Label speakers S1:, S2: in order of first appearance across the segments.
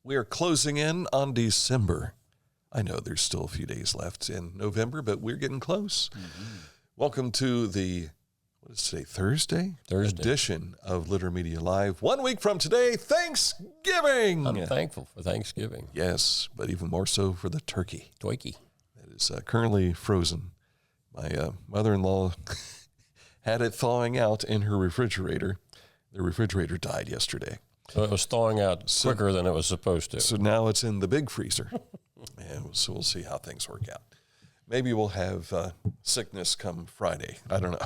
S1: We are closing in on December. I know there's still a few days left in November, but we're getting close. Mm-hmm. Welcome to the, what is today, Thursday edition of Litter Media Live. 1 week from today, Thanksgiving.
S2: I'm thankful for Thanksgiving.
S1: Yes, but even more so for the turkey.
S2: Twikey.
S1: That is currently frozen. My mother-in-law had it thawing out in her refrigerator. The refrigerator died yesterday.
S2: So it was thawing out quicker than it was supposed to.
S1: So now it's in the big freezer. And so we'll see how things work out. Maybe we'll have sickness come Friday. I don't know.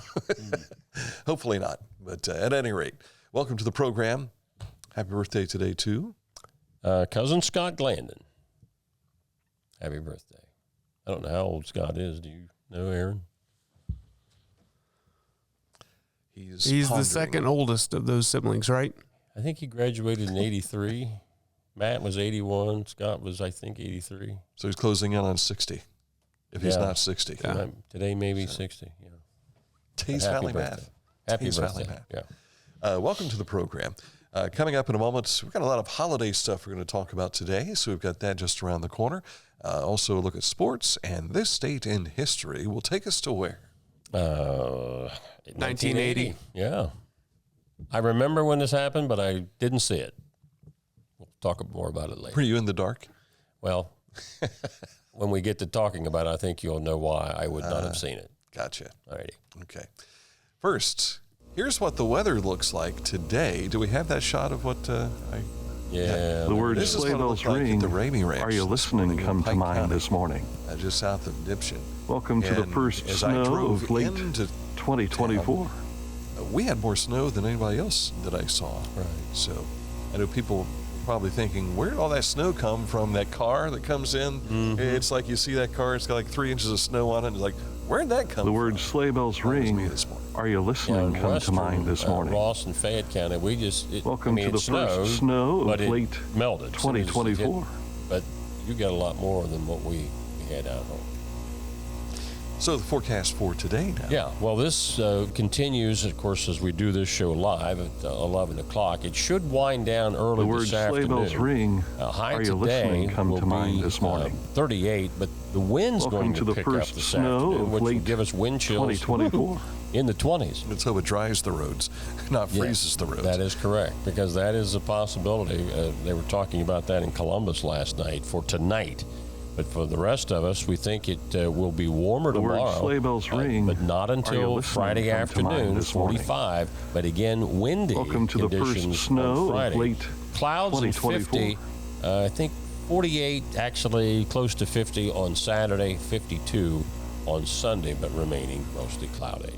S1: Hopefully not. But at any rate, welcome to the program. Happy birthday today, too.
S2: Cousin Scott Glandon. Happy birthday. I don't know how old Scott is. Do you know, Aaron?
S3: He's the second oldest of those siblings, right?
S2: I think he graduated in 83. Matt was 81. Scott was, I think, 83.
S1: So he's closing in on 60, if he's not 60.
S2: Yeah. Today, maybe 60, yeah.
S1: Tees Valley Math.
S2: Happy
S1: Tees
S2: birthday.
S1: Valley Math. Yeah. Welcome to the program. Coming up in a moment, we've got a lot of holiday stuff we're going to talk about today, so we've got that just around the corner. Also, a look at sports, and this date in history will take us to where?
S3: 1980.
S2: Yeah. I remember when this happened, but I didn't see it. We'll talk more about it later.
S1: Were you in the dark?
S2: Well, when we get to talking about it, I think you'll know why I would not have seen it.
S1: Gotcha.
S2: All righty.
S1: Okay. First, here's what the weather looks like today. Do we have that shot of what
S2: Yeah.
S4: The word sleigh bells ring.
S1: The Ramey Ranch.
S4: Are you listening? Come to mind this morning.
S1: Just south of Dipshin.
S4: Welcome to the first snow of late 2024.
S1: We had more snow than anybody else that I saw.
S2: Right.
S1: So I know people probably thinking, where did all that snow come from? That car that comes in? Mm-hmm. It's like you see that car, it's got like 3 inches of snow on it. And it's like, where did that come from?
S4: The word sleigh bells ring. Are you listening? Come to mind this morning.
S2: Ross and Fayette County,
S4: Welcome to the first snow of late
S2: melted
S4: 2024.
S2: But you got a lot more than what we had out home.
S1: So the forecast for today now.
S2: Yeah, well, this continues, of course, as we do this show live at 11 o'clock. It should wind down early this afternoon.
S4: The word sleigh bells ring.
S2: High
S4: Are you
S2: today
S4: listening? Come to mind this morning.
S2: 38, but the wind's going to pick up this afternoon, which will give us wind chills
S4: 2024.
S2: In the 20s.
S1: Let's hope it dries the roads, not freezes the roads.
S2: That is correct, because that is a possibility. They were talking about that in Columbus last night for tonight. But for the rest of us, we think it will be warmer tomorrow.
S4: Word sleigh bells ring.
S2: But not until Friday afternoon, 45. But again, windy
S4: Welcome to
S2: conditions
S4: the first snow
S2: on Friday.
S4: Of late
S2: Clouds and 50. I think 48, actually close to 50 on Saturday, 52 on Sunday, but remaining mostly cloudy.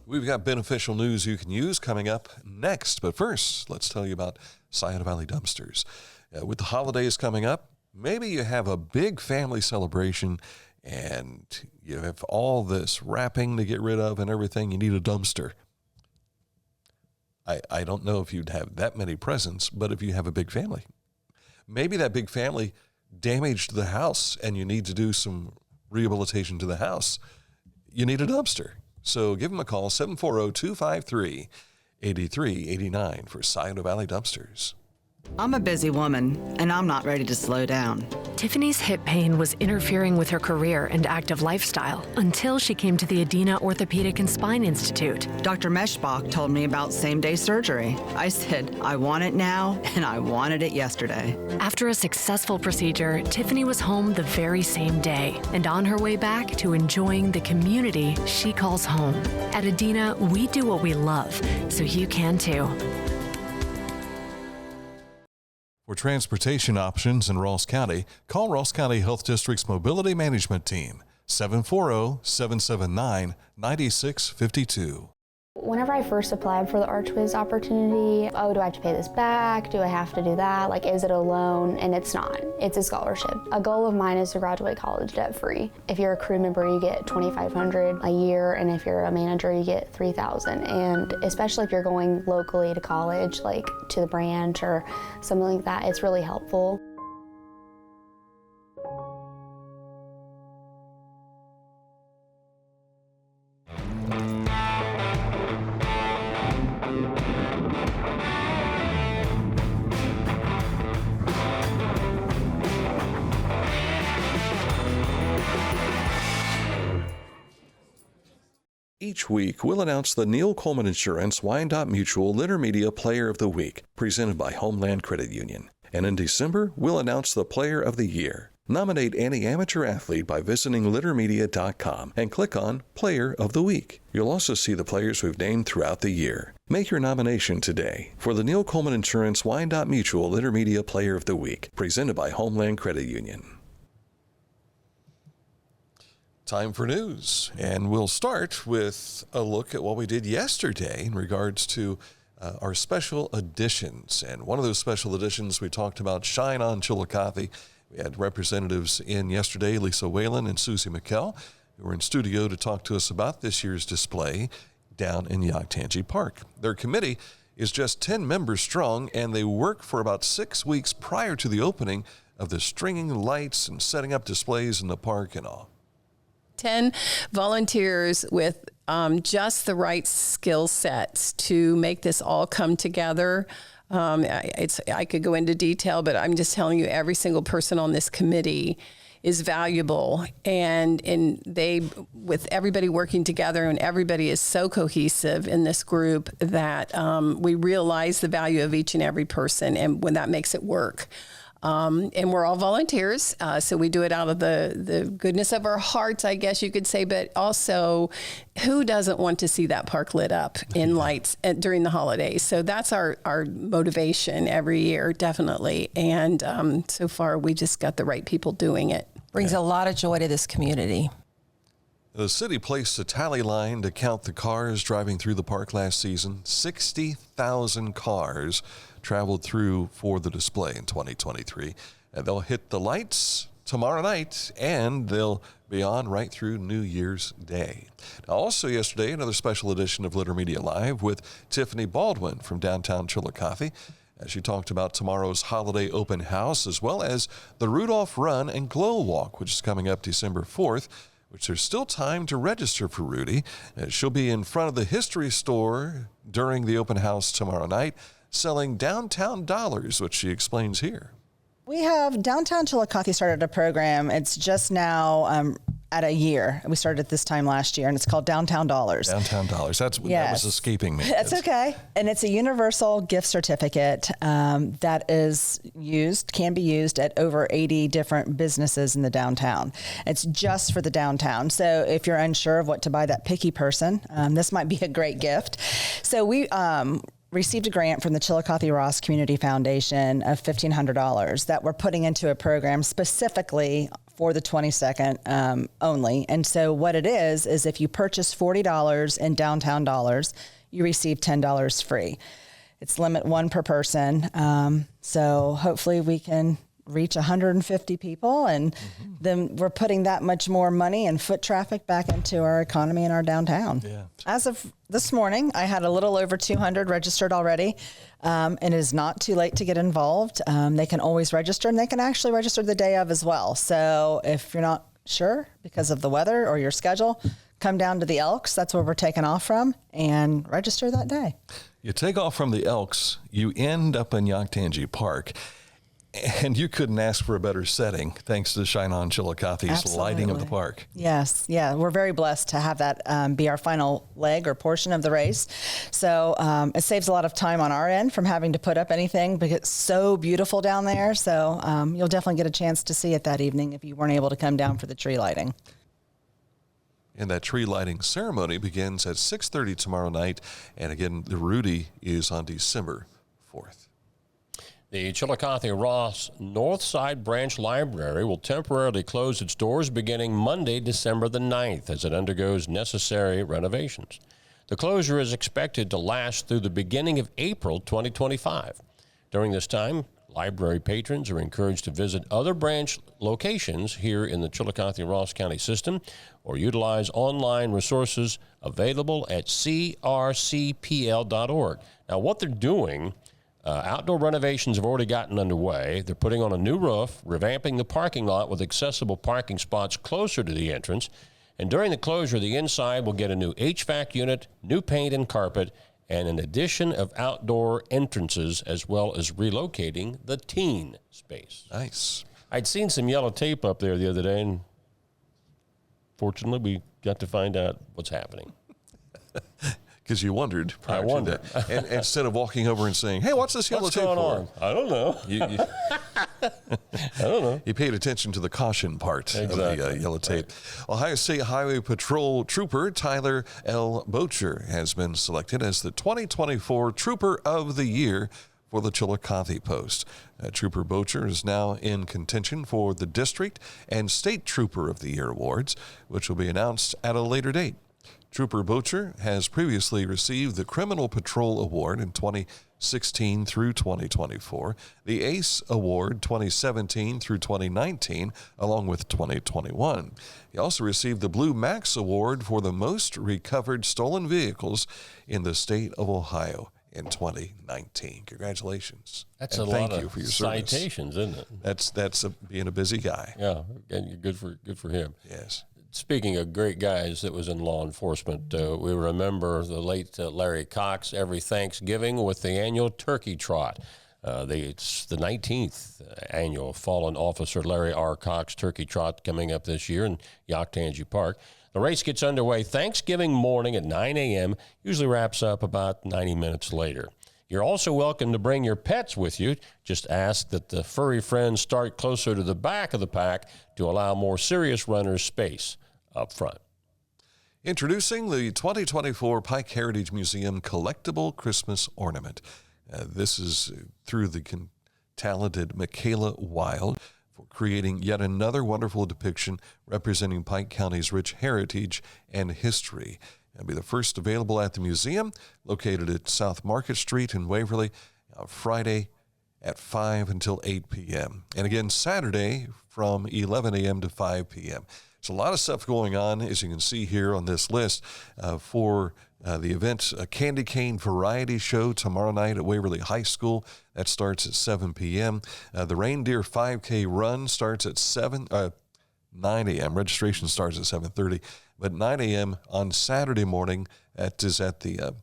S1: We've got beneficial news you can use coming up next. But first, let's tell you about Scioto Valley Dumpsters. With the holidays coming up, maybe you have a big family celebration and you have all this wrapping to get rid of and everything. You need a dumpster. I don't know if you'd have that many presents, but if you have a big family, maybe that big family damaged the house and you need to do some rehabilitation to the house. You need a dumpster. So give them a call, 740-253-8389 for Scioto Valley Dumpsters.
S5: I'm a busy woman, and I'm not ready to slow down.
S6: Tiffany's hip pain was interfering with her career and active lifestyle until she came to the Adina Orthopedic and Spine Institute.
S5: Dr. Meshbach told me about same-day surgery. I said, I want it now, and I wanted it yesterday.
S6: After a successful procedure, Tiffany was home the very same day and on her way back to enjoying the community she calls home. At Adina, we do what we love, so you can too.
S1: For transportation options in Ross County, call Ross County Health District's Mobility Management Team, 740-779-9652.
S7: Whenever I first applied for the ArchWiz opportunity, oh, do I have to pay this back? Do I have to do that? Like, is it a loan? And it's not. It's a scholarship. A goal of mine is to graduate college debt-free. If you're a crew member, you get $2,500 a year, and if you're a manager, you get $3,000. And especially if you're going locally to college, like to the branch or something like that, it's really helpful.
S1: Each week, we'll announce the Neil Coleman Insurance Wyandotte Mutual Intermedia Player of the Week, presented by Homeland Credit Union. And in December, we'll announce the Player of the Year. Nominate any amateur athlete by visiting littermedia.com and click on Player of the Week. You'll also see the players we've named throughout the year. Make your nomination today for the Neil Coleman Insurance Wyandotte Mutual Intermedia Player of the Week, presented by Homeland Credit Union. Time for news, and we'll start with a look at what we did yesterday in regards to our special editions. And one of those special editions, we talked about Shine On Chillicothe. We had representatives in yesterday, Lisa Whalen and Susie McKell, who were in studio to talk to us about this year's display down in Yoctangi Park. Their committee is just 10 members strong, and they work for about 6 weeks prior to the opening of the stringing lights and setting up displays in the park and all.
S8: 10 volunteers with just the right skill sets to make this all come together. I could go into detail, but I'm just telling you, every single person on this committee is valuable, and they, with everybody working together, and everybody is so cohesive in this group that we realize the value of each and every person, and when that makes it work. And we're all volunteers, so we do it out of the goodness of our hearts, I guess you could say, but also who doesn't want to see that park lit up in lights during the holidays? So that's our motivation every year, definitely. And so far, we just got the right people doing it.
S9: Brings a lot of joy to this community.
S1: The city placed a tally line to count the cars driving through the park last season. 60,000 cars traveled through for the display in 2023. And they'll hit the lights tomorrow night, and they'll be on right through New Year's Day. Now, also yesterday, another special edition of Litter Media Live with Tiffany Baldwin from downtown Chillicothe, as she talked about tomorrow's holiday open house, as well as the Rudolph Run and Glow Walk, which is coming up December 4th, which there's still time to register for Rudy. She'll be in front of the History Store during the open house tomorrow night, selling downtown dollars, which she explains here.
S10: We have Downtown Chillicothe started a program. It's just now at a year. We started it this time last year, and it's called Downtown Dollars.
S1: Downtown Dollars. That was escaping me.
S10: That's okay. And it's a universal gift certificate that can be used at over 80 different businesses in the downtown. It's just for the downtown. So if you're unsure of what to buy, that picky person, this might be a great gift. So we received a grant from the Chillicothe-Ross Community Foundation of $1,500 that we're putting into a program specifically for the 22nd only. And so what it is if you purchase $40 in downtown dollars, you receive $10 free. It's limit one per person. So hopefully we can reach 150 people, and then we're putting that much more money and foot traffic back into our economy in our downtown. Yeah. As of this morning, I had a little over 200 registered already, and it is not too late to get involved. They can always register, and they can actually register the day of as well. So if you're not sure because of the weather or your schedule, come down to the Elks. That's where we're taking off from, and register that day.
S1: You take off from the Elks, you end up in Yoctangi Park. And you couldn't ask for a better setting, thanks to Shine On Chillicothe's lighting of the park.
S10: Yes, yeah, we're very blessed to have that be our final leg or portion of the race. So it saves a lot of time on our end from having to put up anything because it's so beautiful down there. So you'll definitely get a chance to see it that evening if you weren't able to come down for the tree lighting.
S1: And that tree lighting ceremony begins at 6:30 tomorrow night. And again, the Rudy is on December 4th.
S2: The Chillicothe-Ross Northside Branch Library will temporarily close its doors beginning Monday, December the 9th, as it undergoes necessary renovations. The closure is expected to last through the beginning of April 2025. During this time, library patrons are encouraged to visit other branch locations here in the Chillicothe-Ross County system or utilize online resources available at crcpl.org. Now, what they're doing... outdoor renovations have already gotten underway. They're putting on a new roof, revamping the parking lot with accessible parking spots closer to the entrance. And during the closure, the inside will get a new HVAC unit, new paint and carpet, and an addition of outdoor entrances, as well as relocating the teen space.
S1: Nice.
S2: I'd seen some yellow tape up there the other day, and fortunately, we got to find out what's happening.
S1: Because you wondered prior to that. And instead of walking over and saying, hey, what's this yellow tape for?
S2: On? I don't know. I don't know.
S1: You paid attention to the caution part of the yellow tape. Ohio State Highway Patrol Trooper Tyler L. Boetcher has been selected as the 2024 Trooper of the Year for the Chillicothe Post. Trooper Boetcher is now in contention for the District and State Trooper of the Year awards, which will be announced at a later date. Trooper Boetcher has previously received the Criminal Patrol Award in 2016 through 2024, the ACE Award 2017 through 2019, along with 2021. He also received the Blue Max Award for the most recovered stolen vehicles in the state of Ohio in 2019. Congratulations.
S2: That's
S1: and
S2: a
S1: thank
S2: lot
S1: you
S2: of
S1: for your service.
S2: citations, isn't it?
S1: That's being a busy guy.
S2: Yeah, and good for him.
S1: Yes. Speaking
S2: of great guys that was in law enforcement, we remember the late Larry Cox every Thanksgiving with the annual turkey trot. It's the 19th annual Fallen Officer Larry R. Cox Turkey Trot coming up this year in Yoctangi Park. The race gets underway Thanksgiving morning at 9 a.m., usually wraps up about 90 minutes later. You're also welcome to bring your pets with you. Just ask that the furry friends start closer to the back of the pack to allow more serious runners space up front.
S1: Introducing the 2024 Pike Heritage Museum Collectible Christmas Ornament. This is through the talented Michaela Wild for creating yet another wonderful depiction representing Pike County's rich heritage and history. It'll be the first available at the museum, located at South Market Street in Waverly, Friday at 5 until 8 p.m. And again, Saturday from 11 a.m. to 5 p.m. There's a lot of stuff going on, as you can see here on this list, for the event, a Candy Cane Variety Show tomorrow night at Waverly High School. That starts at 7 p.m. The Reindeer 5K Run starts at 9 a.m. Registration starts at 7:30, but 9 a.m. on Saturday morning. That is at the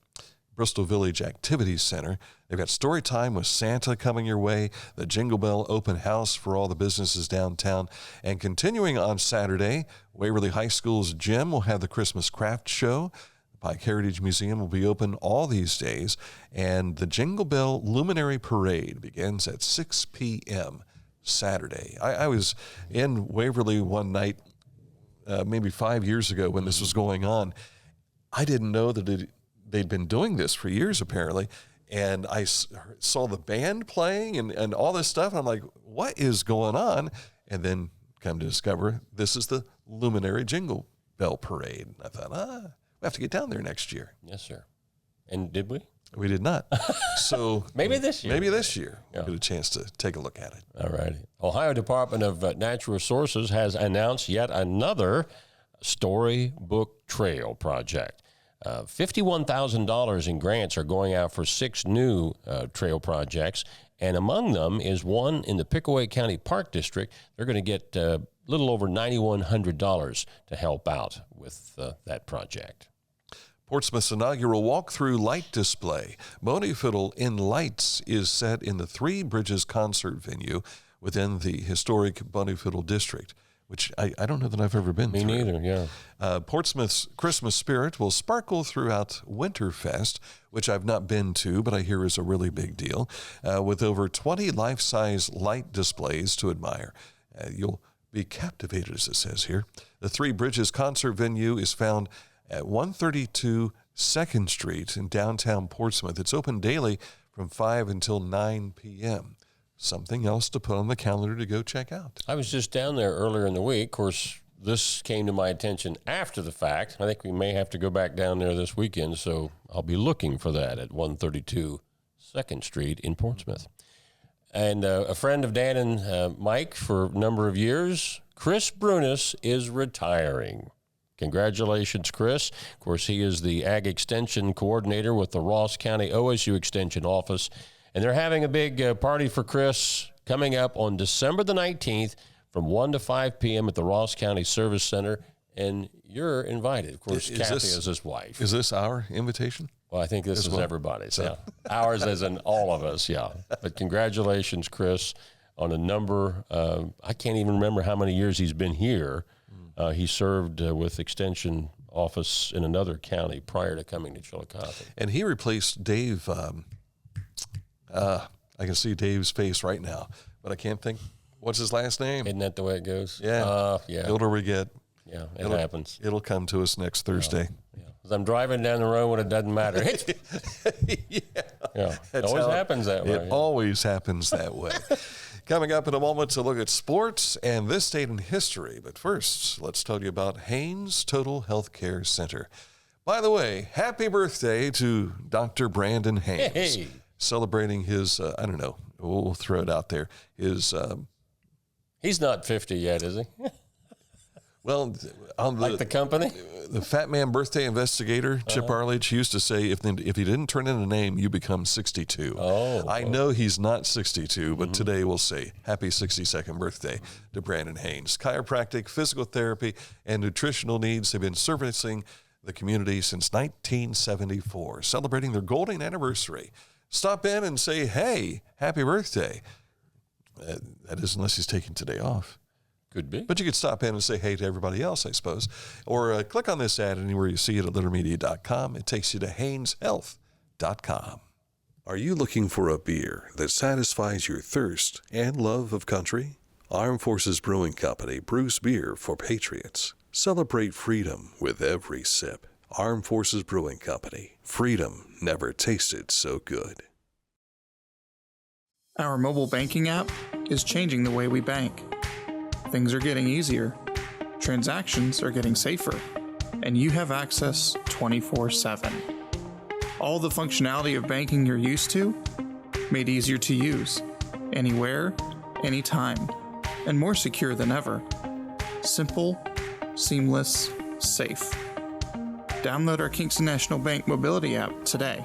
S1: Bristol Village Activities Center. They've got story time with Santa coming your way, the Jingle Bell open house for all the businesses downtown, and continuing on Saturday, Waverly High School's gym will have the Christmas craft show. The Pike Heritage Museum will be open all these days, and the Jingle Bell Luminary Parade begins at 6 p.m. Saturday. I was in Waverly one night, maybe 5 years ago when this was going on. I didn't know that they'd been doing this for years, apparently. And I saw the band playing and all this stuff. I'm like, what is going on? And then come to discover this is the Luminary Jingle Bell Parade. I thought, we have to get down there next year.
S2: Yes, sir. And did we?
S1: We did not. So
S2: maybe this year.
S1: We'll get a chance to take a look at it.
S2: All righty. Ohio Department of Natural Resources has announced yet another Storybook Trail project. $51,000 in grants are going out for 6 new trail projects, and among them is one in the Pickaway County Park District. They're going to get a little over $9,100 to help out with that project.
S1: Portsmouth's inaugural walk-through light display, Boneyfiddle in Lights, is set in the Three Bridges concert venue within the historic Boneyfiddle district, which I don't know that I've ever been through.
S2: Me neither, yeah.
S1: Portsmouth's Christmas spirit will sparkle throughout Winterfest, which I've not been to, but I hear is a really big deal, with over 20 life-size light displays to admire. You'll be captivated, as it says here. The Three Bridges concert venue is found at 132 2nd Street in downtown Portsmouth. It's open daily from 5 until 9 p.m. Something else to put on the calendar to go check out.
S2: I was just down there earlier in the week. Of course, this came to my attention after the fact. I think we may have to go back down there this weekend, so I'll be looking for that at 132 2nd Street in Portsmouth. And a friend of Dan and Mike for a number of years, Chris Brunis, is retiring. Congratulations, Chris. Of course, he is the Ag Extension Coordinator with the Ross County OSU Extension Office. And they're having a big party for Chris coming up on December the 19th from 1 to 5 p.m. at the Ross County Service Center. And you're invited. Of course, Kathy is his wife.
S1: Is this our invitation?
S2: Well, I think this is everybody's. Yeah. Ours as in all of us, yeah. But congratulations, Chris, on a number. I can't even remember how many years he's been here. He served with Extension office in another county prior to coming to Chillicothe.
S1: And he replaced Dave. I can see Dave's face right now, but I can't think. What's his last name?
S2: Isn't that the way it goes?
S1: Yeah.
S2: Yeah.
S1: The older we get.
S2: Yeah, it happens.
S1: It'll come to us next Thursday.
S2: Yeah. As I'm driving down the road when it doesn't matter. Yeah. It always happens that way.
S1: It always happens that way. Coming up in a moment to look at sports and this date in history. But first, let's tell you about Haynes Total Health Care Center. By the way, happy birthday to Dr. Brandon Haynes.
S2: Hey.
S1: Celebrating his, I don't know, we'll throw it out there. His.
S2: He's not 50 yet, is he?
S1: Well, on
S2: like the company?
S1: The Fat Man birthday investigator, Chip Arledge, used to say, if you didn't turn in a name, you become 62. I know he's not 62, but today we'll say happy 62nd birthday to Brandon Haynes. Chiropractic, physical therapy, and nutritional needs have been servicing the community since 1974, celebrating their golden anniversary. Stop in and say, hey, happy birthday. That is unless he's taking today off.
S2: Could be.
S1: But you could stop in and say hey to everybody else, I suppose. Or click on this ad anywhere you see it at littermedia.com. It takes you to HaynesHealth.com. Are you looking for a beer that satisfies your thirst and love of country? Armed Forces Brewing Company brews beer for patriots. Celebrate freedom with every sip. Armed Forces Brewing Company. Freedom never tasted so good.
S11: Our mobile banking app is changing the way we bank. Things are getting easier, transactions are getting safer, and you have access 24/7. All the functionality of banking you're used to, made easier to use, anywhere, anytime, and more secure than ever. Simple, seamless, safe. Download our Kingston National Bank mobility app today.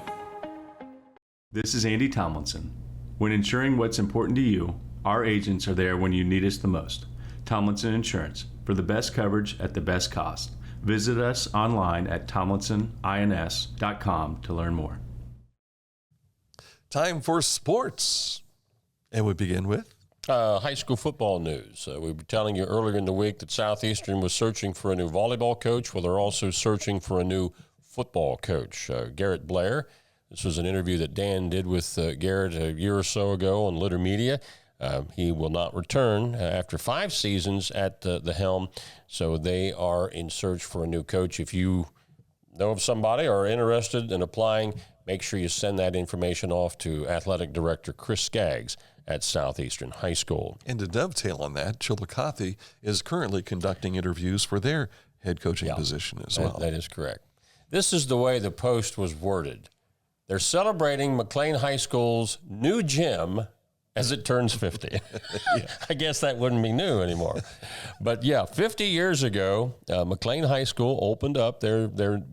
S12: This is Andy Tomlinson. When ensuring what's important to you, our agents are there when you need us the most. Tomlinson Insurance, for the best coverage at the best cost. Visit us online at tomlinsonins.com to learn more.
S1: Time for sports. And we begin with?
S2: High school football news. We were telling you earlier in the week that Southeastern was searching for a new volleyball coach. Well, they're also searching for a new football coach. Garrett Blair. This was an interview that Dan did with Garrett a year or so ago on Litter Media. He will not return after 5 seasons at the helm, so they are in search for a new coach. If you know of somebody or are interested in applying, make sure you send that information off to Athletic Director Chris Skaggs at Southeastern High School.
S1: And to dovetail on that, Chillicothe is currently conducting interviews for their head coaching position as well.
S2: That is correct. This is the way the post was worded. They're celebrating McClain High School's new gym as it turns 50. I guess that wouldn't be new anymore. But yeah, 50 years ago, McClain High School opened up their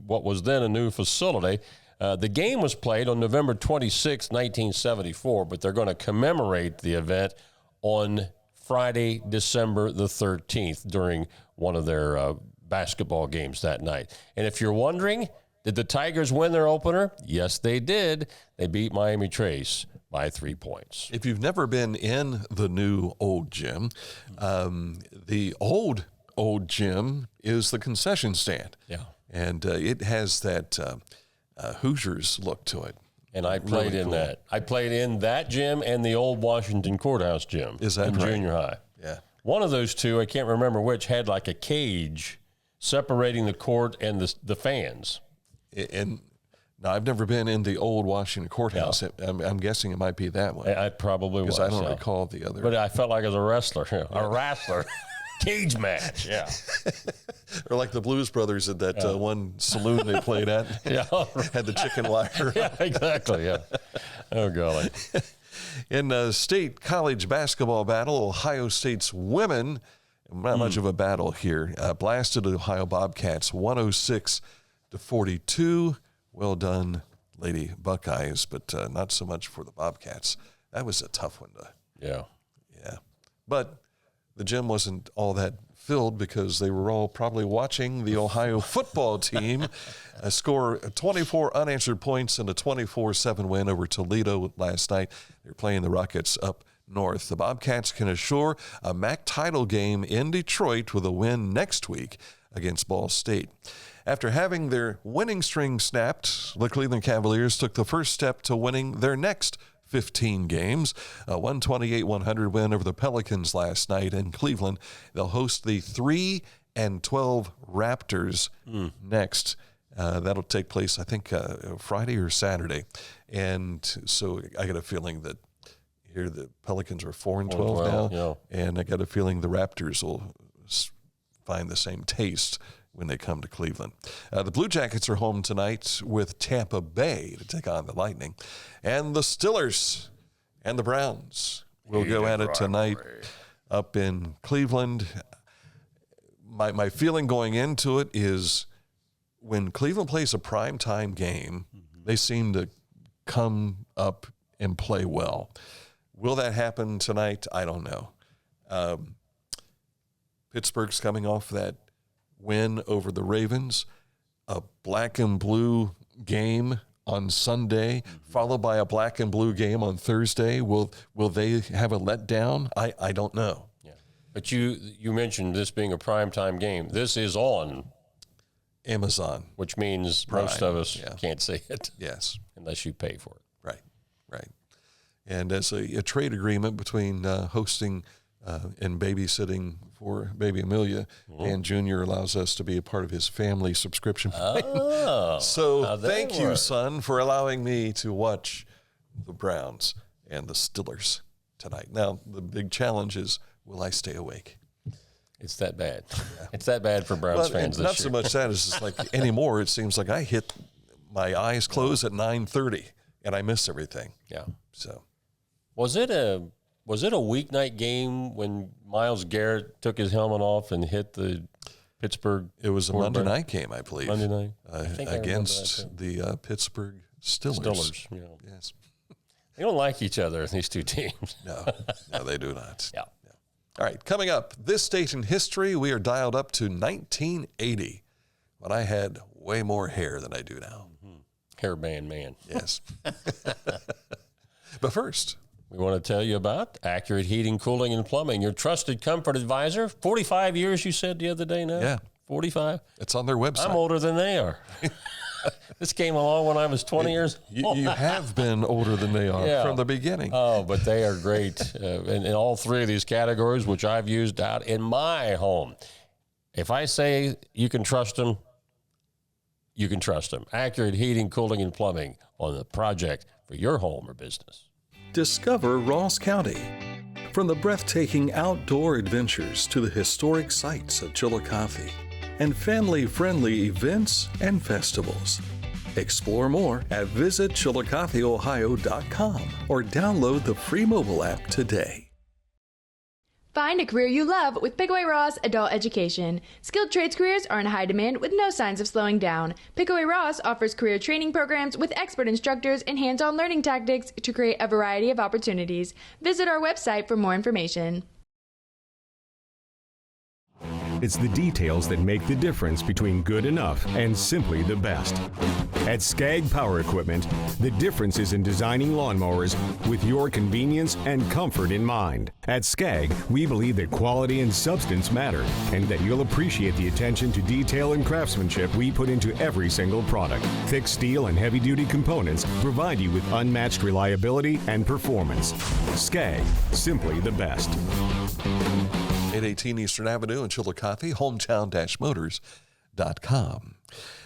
S2: what was then a new facility. The game was played on November 26, 1974, but they're going to commemorate the event on Friday, December the 13th during one of their basketball games that night. And if you're wondering, did the Tigers win their opener? Yes, they did. They beat Miami Trace by 3 points.
S1: If you've never been in the new old gym, the old gym is the concession stand.
S2: Yeah.
S1: And it has that Hoosiers look to it.
S2: And I played really in that. I played in that gym and the old Washington Courthouse gym.
S1: Is that
S2: in
S1: right?
S2: Junior high.
S1: Yeah.
S2: One of those two, I can't remember which, had like a cage separating the court and the fans.
S1: And now, I've never been in the old Washington Courthouse. No. I'm guessing it might be that one.
S2: I probably was.
S1: Because I don't recall the other.
S2: But I felt like I was a wrestler. A wrestler. Cage match, yeah.
S1: Or like the Blues Brothers at that one saloon they played at.
S2: Yeah.
S1: Had the chicken wire.
S2: Yeah, exactly, yeah. Oh, golly.
S1: In the state college basketball battle, Ohio State's women, not much of a battle here, blasted the Ohio Bobcats 106-42. Well done, Lady Buckeyes, but not so much for the Bobcats. That was a tough one to.
S2: Yeah.
S1: But the gym wasn't all that filled because they were all probably watching the Ohio football team score 24 unanswered points in a 24-7 win over Toledo last night. They're playing the Rockets up north. The Bobcats can assure a MAC title game in Detroit with a win next week against Ball State. After having their winning string snapped, the Cleveland Cavaliers took the first step to winning their next 15 games. A 128-100 win over the Pelicans last night in Cleveland. They'll host the 3-12 Raptors next. That'll take place, I think, Friday or Saturday. And so I got a feeling that here the Pelicans are 4-12 now.
S2: Yeah.
S1: And I got a feeling the Raptors will find the same taste when they come to Cleveland. The Blue Jackets are home tonight with Tampa Bay to take on the Lightning. And the Stillers and the Browns will go at it tonight up in Cleveland. My feeling going into it is when Cleveland plays a primetime game, they seem to come up and play well. Will that happen tonight? I don't know. Pittsburgh's coming off that win over the Ravens, a black and blue game on Sunday, followed by a black and blue game on Thursday. Will they have a letdown? I don't know.
S2: Yeah. But you mentioned this being a primetime game. This is on
S1: Amazon,
S2: which means most of us can't see it.
S1: Yes.
S2: Unless you pay for it.
S1: Right. And as a trade agreement between hosting and babysitting for baby Amelia, Dan Jr. allows us to be a part of his family subscription plan.
S2: Oh,
S1: so thank you, son, for allowing me to watch the Browns and the Stillers tonight. Now, the big challenge is, will I stay awake?
S2: It's that bad. It's that bad for Browns fans this year.
S1: Not so much that, it's just like anymore, it seems like I hit my eyes closed at 9:30 and I miss everything.
S2: Yeah.
S1: So
S2: Was it a weeknight game when Myles Garrett took his helmet off and hit the Pittsburgh?
S1: It was a Monday night game, I believe.
S2: Monday night
S1: against the Pittsburgh Steelers. Yes.
S2: They don't like each other, these two teams.
S1: No, they do not.
S2: Yeah.
S1: All right, coming up, this state in history, we are dialed up to 1980, when I had way more hair than I do now.
S2: Hairband man.
S1: Yes. But first,
S2: we want to tell you about Accurate Heating, Cooling, and Plumbing, your trusted comfort advisor. 45 years, you said the other day now?
S1: Yeah.
S2: 45?
S1: It's on their website.
S2: I'm older than they are. This came along when I was 20 years old.
S1: You have been older than they are from the beginning.
S2: Oh, but they are great in all three of these categories, which I've used out in my home. If I say you can trust them, you can trust them. Accurate Heating, Cooling, and Plumbing on the project for your home or business.
S13: Discover Ross County. From the breathtaking outdoor adventures to the historic sights of Chillicothe and family-friendly events and festivals. Explore more at visitchillicotheohio.com or download the free mobile app today.
S14: Find a career you love with Pickaway-Ross Adult Education. Skilled trades careers are in high demand with no signs of slowing down. Pickaway-Ross offers career training programs with expert instructors and hands-on learning tactics to create a variety of opportunities. Visit our website for more information.
S15: It's the details that make the difference between good enough and simply the best. At Skag Power Equipment, the difference is in designing lawnmowers with your convenience and comfort in mind. At Skag, we believe that quality and substance matter, and that you'll appreciate the attention to detail and craftsmanship we put into every single product. Thick steel and heavy-duty components provide you with unmatched reliability and performance. Skag, simply the best.
S1: 818 Eastern Avenue in Chillicothe, hometown-motors.com.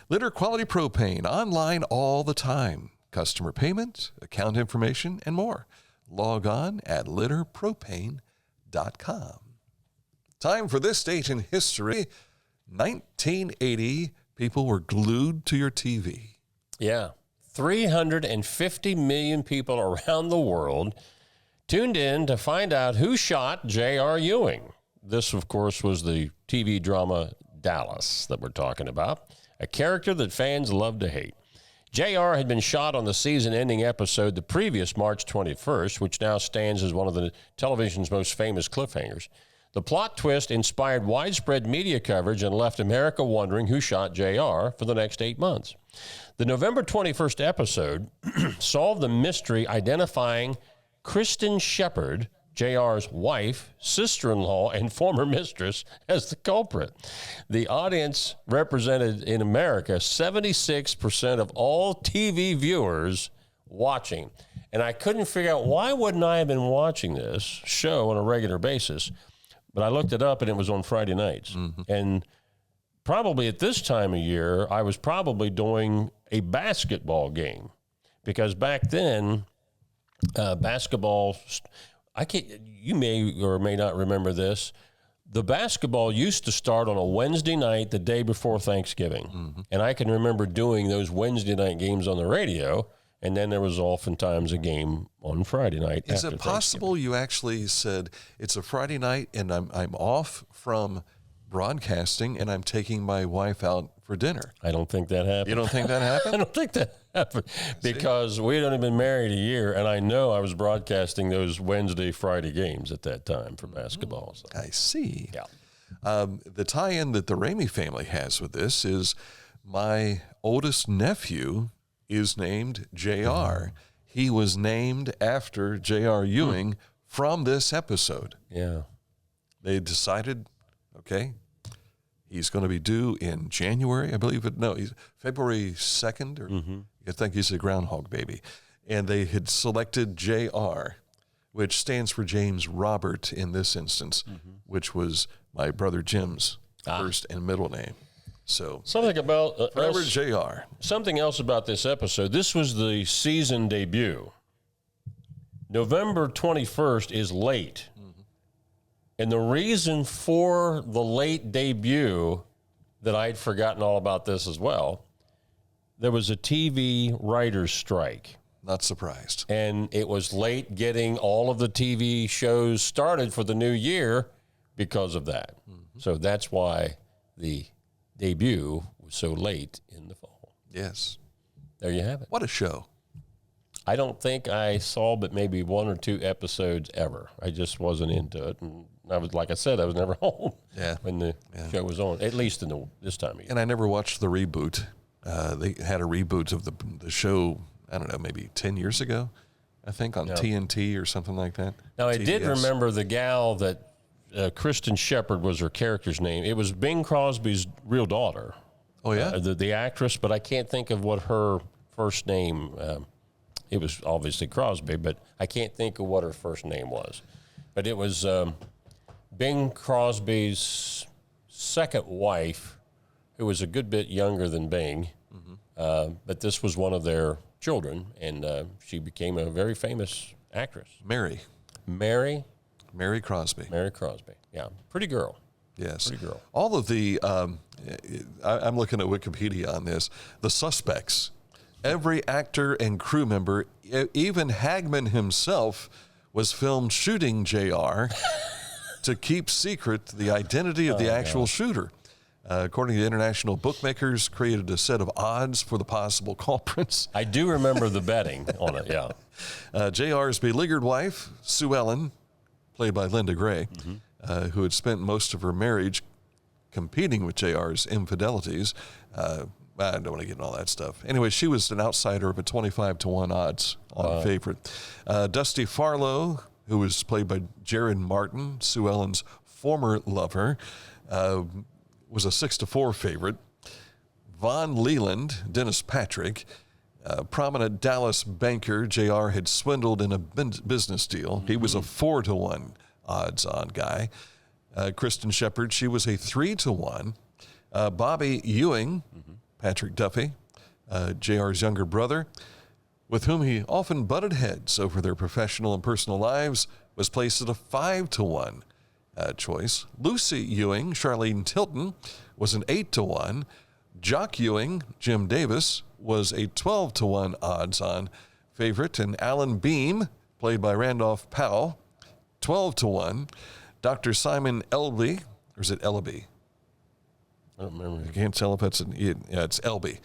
S1: Litter Quality Propane, online all the time. Customer payment, account information, and more. Log on at litterpropane.com. Time for this date in history. 1980, people were glued to your TV.
S2: Yeah. 350 million people around the world tuned in to find out who shot J.R. Ewing. This, of course, was the TV drama Dallas that we're talking about, a character that fans love to hate. J.R. had been shot on the season-ending episode the previous March 21st, which now stands as one of the television's most famous cliffhangers. The plot twist inspired widespread media coverage and left America wondering who shot J.R. for the next 8 months. The November 21st episode solved the mystery identifying Kristen Shepard, JR's wife, sister-in-law, and former mistress as the culprit. The audience represented in America 76% of all TV viewers watching. And I couldn't figure out, why wouldn't I have been watching this show on a regular basis? But I looked it up, and it was on Friday nights. And probably at this time of year, I was probably doing a basketball game. Because back then, basketball, you may or may not remember this, the basketball used to start on a Wednesday night the day before Thanksgiving. And I can remember doing those Wednesday night games on the radio, and then there was oftentimes a game on Friday night.
S1: Is it possible you actually said, it's a Friday night and I'm off from broadcasting and I'm taking my wife out for dinner?
S2: I don't think that happened.
S1: You don't think that happened?
S2: I don't think that happened because we had only been married a year, and I know I was broadcasting those Wednesday, Friday games at that time for basketball. So.
S1: I see.
S2: Yeah.
S1: The tie-in that the Ramey family has with this is my oldest nephew is named JR. He was named after J.R. Ewing from this episode.
S2: Yeah.
S1: They decided, okay, he's going to be due in January, I believe it. No, he's February 2nd, or I think he's a groundhog baby. And they had selected JR, which stands for James Robert in this instance, which was my brother Jim's first and middle name. So
S2: something about
S1: forever JR.
S2: Something else about this episode. This was the season debut. November 21st is late. And the reason for the late debut, that I'd forgotten all about this as well, there was a TV writer's strike.
S1: Not surprised.
S2: And it was late getting all of the TV shows started for the new year because of that. So that's why the debut was so late in the fall.
S1: Yes.
S2: There you have it.
S1: What a show.
S2: I don't think I saw but maybe 1 or 2 episodes ever. I just wasn't into it. And I was, like I said, I was never home when the show was on, at least in this time of year.
S1: And I never watched the reboot. They had a reboot of the show, I don't know, maybe 10 years ago, I think, on TNT or something like that.
S2: Now, I did remember the gal that Kristen Shepard was her character's name. It was Bing Crosby's real daughter.
S1: Oh, yeah?
S2: The actress, but I can't think of what her first name, it was obviously Crosby, but I can't think of what her first name was. But it was Bing Crosby's second wife, who was a good bit younger than Bing, but this was one of their children, and she became a very famous actress.
S1: Mary Crosby.
S2: Mary Crosby, yeah. Pretty girl.
S1: Yes.
S2: Pretty girl.
S1: All of the, I'm looking at Wikipedia on this, the suspects, every actor and crew member, even Hagman himself, was filmed shooting JR to keep secret the identity of the actual shooter. According to international bookmakers, created a set of odds for the possible culprits.
S2: I do remember the betting on it, yeah.
S1: JR's beleaguered wife, Sue Ellen, played by Linda Gray, who had spent most of her marriage competing with JR's infidelities. I don't want to get into all that stuff. Anyway, she was an outsider of a 25-1 odds on favorite. Dusty Farlow, who was played by Jared Martin, Sue Ellen's former lover, was a 6-4 favorite. Von Leland, Dennis Patrick, a prominent Dallas banker JR had swindled in a business deal. He was a 4-1 odds-on guy. Kristen Shepard, she was a 3-1. Bobby Ewing, Patrick Duffy, JR's younger brother, with whom he often butted heads over their professional and personal lives, was placed at a 5-1 choice. Lucy Ewing, Charlene Tilton, was an 8-1. Jock Ewing, Jim Davis, was a 12-1 odds-on favorite. And Alan Beam, played by Randolph Powell, 12-1. Dr. Simon Elby, or is it Elby?
S2: I don't remember.
S1: I can't tell if it's it's Elby,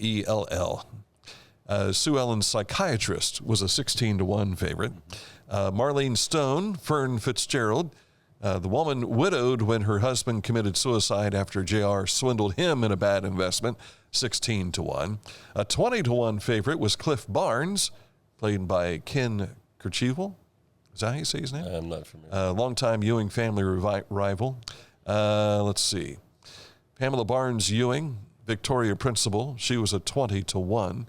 S1: E-L-L. Sue Ellen's psychiatrist was a 16-1 favorite. Marlene Stone, Fern Fitzgerald, the woman widowed when her husband committed suicide after JR swindled him in a bad investment, 16-1. A 20-1 favorite was Cliff Barnes, played by Ken Kercheval. Is that how you say his name?
S2: I'm not familiar.
S1: Longtime Ewing family rival. Let's see. Pamela Barnes Ewing, Victoria Principal. She was a 20-1.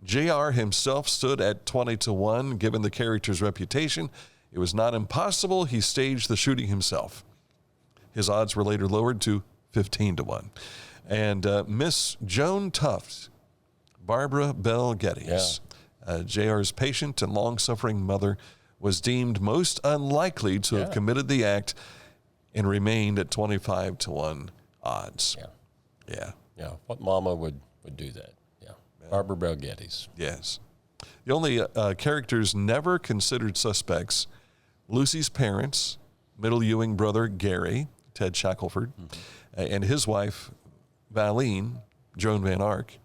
S1: JR himself stood at 20-1. Given the character's reputation, it was not impossible he staged the shooting himself. His odds were later lowered to 15-1. And Miss Joan Tuft, Barbara Bell Geddes, JR's patient and long-suffering mother, was deemed most unlikely to have committed the act and remained at 25-1 odds. Yeah.
S2: What mama would do that? Barbara Bell Geddes.
S1: Yes. The only characters never considered suspects: Lucy's parents, middle Ewing brother Gary, Ted Shackelford, and his wife, Valine, Joan Van Ark,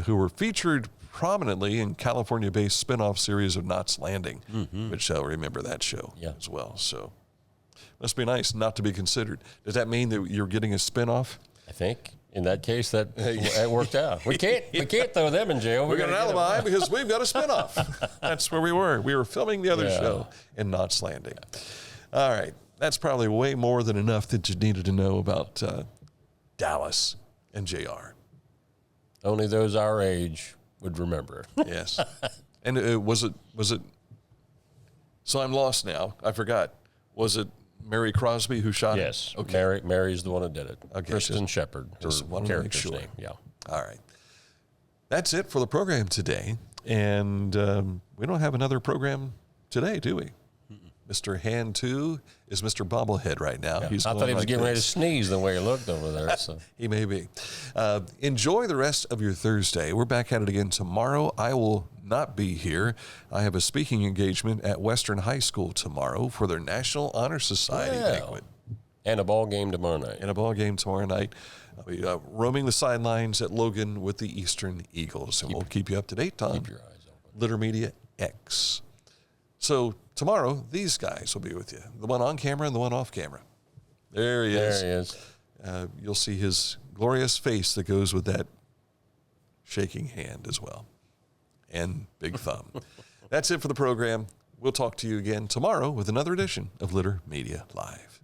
S1: who were featured prominently in California-based spin-off series of Knots Landing, which I'll remember that show as well. So must be nice not to be considered. Does that mean that you're getting a spin-off?
S2: I think in that case that worked out. We can't throw them in jail.
S1: We got an alibi because we've got a spin-off. That's where we were. We were filming the other show in Knots Landing. All right. That's probably way more than enough that you needed to know about Dallas and JR.
S2: Only those our age would remember.
S1: Yes. And was it? So I'm lost now. I forgot. Was it Mary Crosby who shot him?
S2: Yes. Okay. Mary's the one who did it. Okay. Kristen Shepard.
S1: Just wanted to make sure.
S2: Name. Yeah.
S1: All right. That's it for the program today. And we don't have another program today, do we? Mr. Hand 2 is Mr. Bobblehead right now.
S2: Yeah. I thought he was getting ready to sneeze the way he looked over there. So.
S1: He may be. Enjoy the rest of your Thursday. We're back at it again tomorrow. I will not be here. I have a speaking engagement at Western High School tomorrow for their National Honor Society banquet.
S2: And a ball game tomorrow night.
S1: I'll be roaming the sidelines at Logan with the Eastern Eagles, and we'll keep you up to date on
S2: Keep your eyes open.
S1: Litter Media X. So tomorrow, these guys will be with you. The one on camera and the one off camera. There he is. You'll see his glorious face that goes with that shaking hand as well. And big thumb. That's it for the program. We'll talk to you again tomorrow with another edition of Litter Media Live.